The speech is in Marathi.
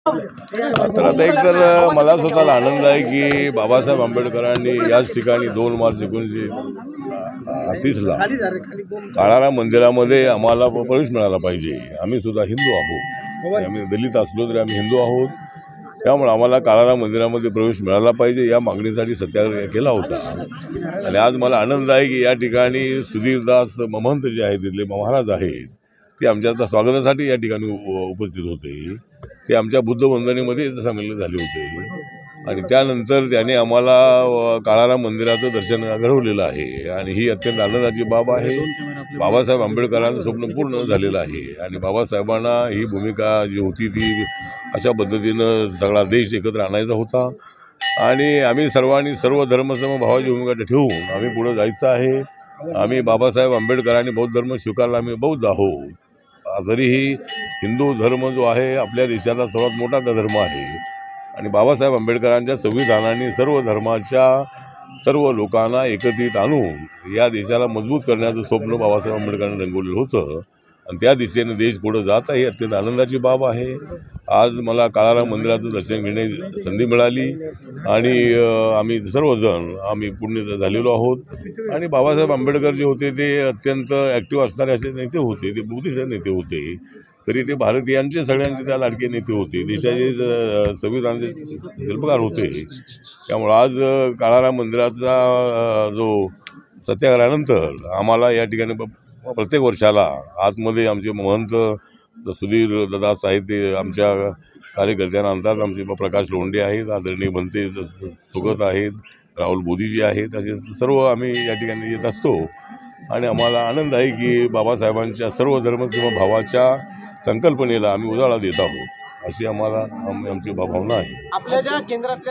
तर आता एक तर मला स्वतःला आनंद आहे की बाबासाहेब आंबेडकरांनी याच ठिकाणी 2 मार्च 1938ला काळाराम मंदिरामध्ये आम्हाला प्रवेश मिळाला पाहिजे। आम्ही सुद्धा हिंदू आहोत, आम्ही दलित असलो तरी आम्ही हिंदू आहोत, त्यामुळे आम्हाला काळाराम मंदिरामध्ये प्रवेश मिळाला पाहिजे या मागणीसाठी सत्याग्रह केला होता। आणि आज मला आनंद आहे की या ठिकाणी सुधीरदास महंत जे आहेत, तिथले महाराज आहेत, ते आमच्या स्वागतासाठी या ठिकाणी उपस्थित होते। ते आमच्या बुद्ध वंदनेमध्ये सामील झाले होते आणि त्यानंतर त्याने आम्हाला काळाराम मंदिराचं दर्शन घडवलेलं आहे आणि ही अत्यंत आनंदाची बाब आहे। बाबासाहेब आंबेडकरांचं स्वप्न पूर्ण झालेलं आहे आणि बाबासाहेबांना ही भूमिका जी होती ती अशा पद्धतीनं सगळा देश एकत्र आणायचा होता आणि आम्ही सर्वांनी सर्व धर्मसमभावाची भूमिका ठेवून आम्ही पुढे जायचं आहे। आम्ही बाबासाहेब आंबेडकरांनी बौद्ध धर्म स्वीकारला, आम्ही बौद्ध आहोत। तरीही हिंदू धर्म जो आहे आपल्या देशाचा सर्वात मोठा धर्म आहे आणि बाबासाहेब आंबेडकरांच्या संविधानाने सर्व धर्माच्या सर्व लोकांना एकत्रित आणून या देशाला मजबूत करण्याचं स्वप्न बाबासाहेब आंबेडकरांनी रंगवलेलं होतं आणि त्या दिशेने देश पुढे जात आहे। अत्यंत आनंदाची बाब आहे। आज मला काळाराम मंदिराचं दर्शन घेण्याची संधी मिळाली आणि आम्ही सर्वजण आम्ही पुण्य झालेलो आहोत आणि बाबासाहेब आंबेडकर जे होते ते अत्यंत ॲक्टिव्ह असणारे असे नेते होते, ते बुद्धिस्ट नेते होते, तरी ते भारतीयांचे सगळ्यांचे त्या लाडके नेते होते, देशाचे संविधानाचे शिल्पकार होते। त्यामुळे आज काळाराम मंदिराचा जो सत्याग्रहानंतर आम्हाला या ठिकाणी प्रत्येक वर्षाला आतमध्ये आमचे महंत सुधीर दास आहेत, ते आमच्या कार्यकर्त्यांना आणतात। आमचे प्रकाश लोंढे आहेत, आदरणीय भंते सुगत आहेत, राहुल बोधीजी आहेत, असे सर्व आम्ही या ठिकाणी येत असतो आणि आम्हाला आनंद आहे की बाबासाहेबांच्या सर्व धर्मसमभावाच्या संकल्पनेला आम्ही उजाळा देत आहोत, अशी आम्हाला आमची भावना आहे।